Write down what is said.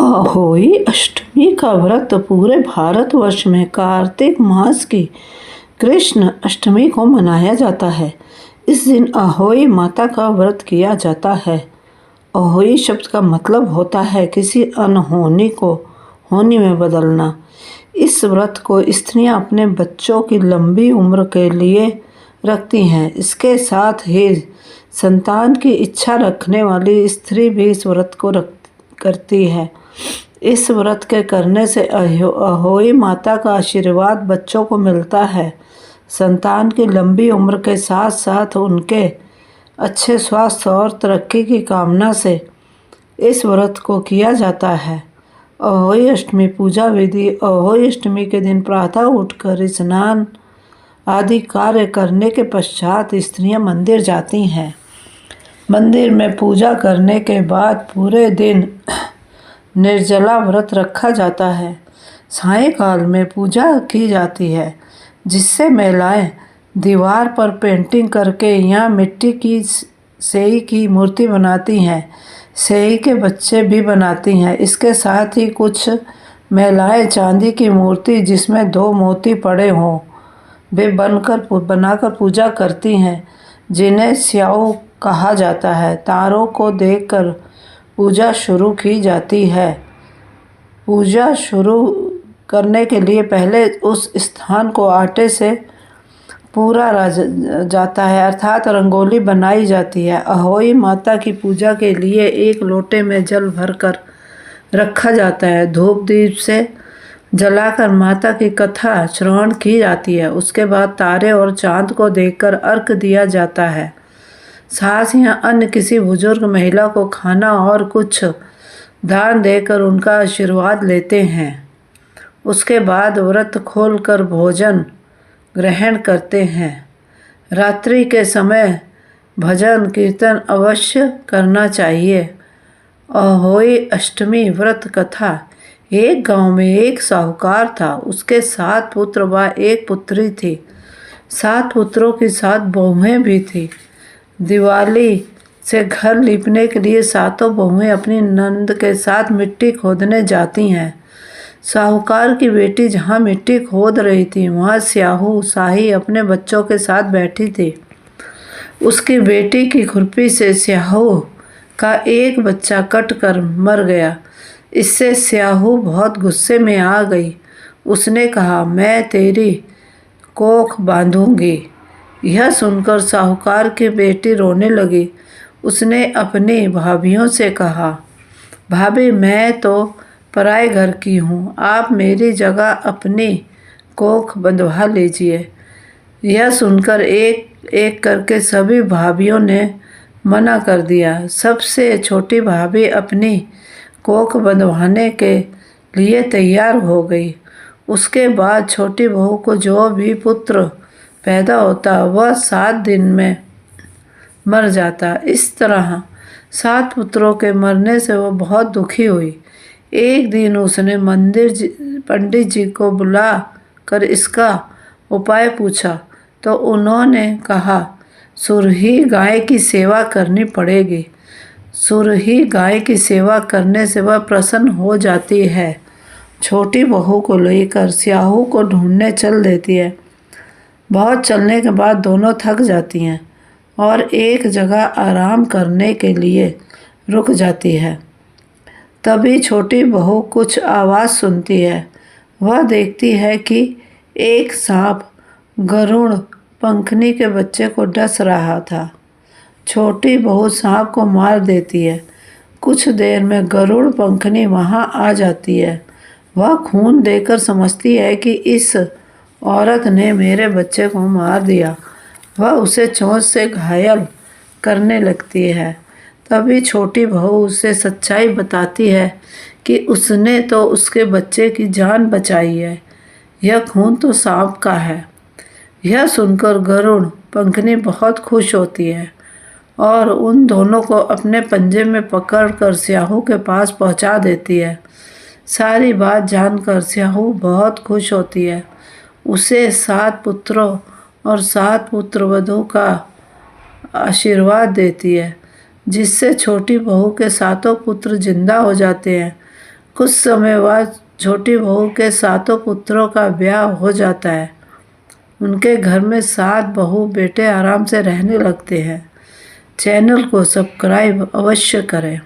अहोई अष्टमी का व्रत पूरे भारतवर्ष में कार्तिक मास की कृष्ण अष्टमी को मनाया जाता है। इस दिन अहोई माता का व्रत किया जाता है। अहोई शब्द का मतलब होता है किसी अनहोनी को होनी में बदलना। इस व्रत को स्त्रियां अपने बच्चों की लंबी उम्र के लिए रखती हैं। इसके साथ ही संतान की इच्छा रखने वाली स्त्री भी इस व्रत को करती है। इस व्रत के करने से अहोई माता का आशीर्वाद बच्चों को मिलता है। संतान की लंबी उम्र के साथ साथ उनके अच्छे स्वास्थ्य और तरक्की की कामना से इस व्रत को किया जाता है। अहोई अष्टमी पूजा विधि। अहोई अष्टमी के दिन प्रातः उठकर स्नान आदि कार्य करने के पश्चात स्त्रियां मंदिर जाती हैं। मंदिर में पूजा करने के बाद पूरे दिन निर्जला व्रत रखा जाता है। सायंकाल में पूजा की जाती है, जिससे महिलाएं दीवार पर पेंटिंग करके या मिट्टी की सेई की मूर्ति बनाती हैं। सेई के बच्चे भी बनाती हैं। इसके साथ ही कुछ महिलाएं चांदी की मूर्ति जिसमें 2 मोती पड़े हों वे बनाकर पूजा करती हैं, जिन्हें स्याऊ कहा जाता है। तारों को देखकर पूजा शुरू की जाती है। पूजा शुरू करने के लिए पहले उस स्थान को आटे से पूरा जाता है, अर्थात रंगोली बनाई जाती है। अहोई माता की पूजा के लिए 1 लोटे में जल भरकर रखा जाता है। धूप दीप से जलाकर माता की कथा श्रवण की जाती है। उसके बाद तारे और चांद को देखकर अर्घ दिया जाता है। सास या अन्य किसी बुजुर्ग महिला को खाना और कुछ दान देकर उनका आशीर्वाद लेते हैं। उसके बाद व्रत खोलकर भोजन ग्रहण करते हैं। रात्रि के समय भजन कीर्तन अवश्य करना चाहिए। अहोई अष्टमी व्रत कथा। एक गांव में एक साहूकार था। उसके 7 पुत्र व 1 पुत्री थी। 7 पुत्रों की 7 बहुएं भी थी। दिवाली से घर लीपने के लिए 7 बहुएं अपनी नंद के साथ मिट्टी खोदने जाती हैं। साहूकार की बेटी जहाँ मिट्टी खोद रही थी वहाँ स्याहू शाही अपने बच्चों के साथ बैठी थी। उसकी बेटी की खुरपी से स्याहू का एक बच्चा कट कर मर गया। इससे स्याहू बहुत गुस्से में आ गई। उसने कहा, मैं तेरी कोख बांधूंगी। यह सुनकर साहूकार की बेटी रोने लगी। उसने अपनी भाभियों से कहा, भाभी मैं तो पराए घर की हूँ, आप मेरी जगह अपनी कोख बंधवा लीजिए। यह सुनकर एक एक करके सभी भाभियों ने मना कर दिया। सबसे छोटी भाभी अपनी कोख बंधवाने के लिए तैयार हो गई। उसके बाद छोटी बहू को जो भी पुत्र पैदा होता वह 7 दिन में मर जाता। इस तरह 7 पुत्रों के मरने से वह बहुत दुखी हुई। एक दिन उसने पंडित जी को बुला कर इसका उपाय पूछा तो उन्होंने कहा, सुरही गाय की सेवा करनी पड़ेगी। सुरही गाय की सेवा करने से वह प्रसन्न हो जाती है। छोटी बहू को लेकर स्याहू को ढूंढने चल देती है। बहुत चलने के बाद दोनों थक जाती हैं और एक जगह आराम करने के लिए रुक जाती है। तभी छोटी बहू कुछ आवाज़ सुनती है। वह देखती है कि एक सांप गरुड़ पंखनी के बच्चे को डस रहा था। छोटी बहू सांप को मार देती है। कुछ देर में गरुड़ पंखनी वहां आ जाती है। वह खून देकर समझती है कि इस औरत ने मेरे बच्चे को मार दिया। वह उसे चोंच से घायल करने लगती है। तभी छोटी बहू उसे सच्चाई बताती है कि उसने तो उसके बच्चे की जान बचाई है। यह खून तो सांप का है। यह सुनकर गरुड़ पंखनी बहुत खुश होती है और उन दोनों को अपने पंजे में पकड़कर स्याहू के पास पहुंचा देती है। सारी बात जानकर स्याहू बहुत खुश होती है। उसे 7 पुत्रों और 7 पुत्रवधू का आशीर्वाद देती है, जिससे छोटी बहू के 7 पुत्र जिंदा हो जाते हैं। कुछ समय बाद छोटी बहू के 7 पुत्रों का ब्याह हो जाता है। उनके घर में 7 बहू बेटे आराम से रहने लगते हैं। चैनल को सब्सक्राइब अवश्य करें।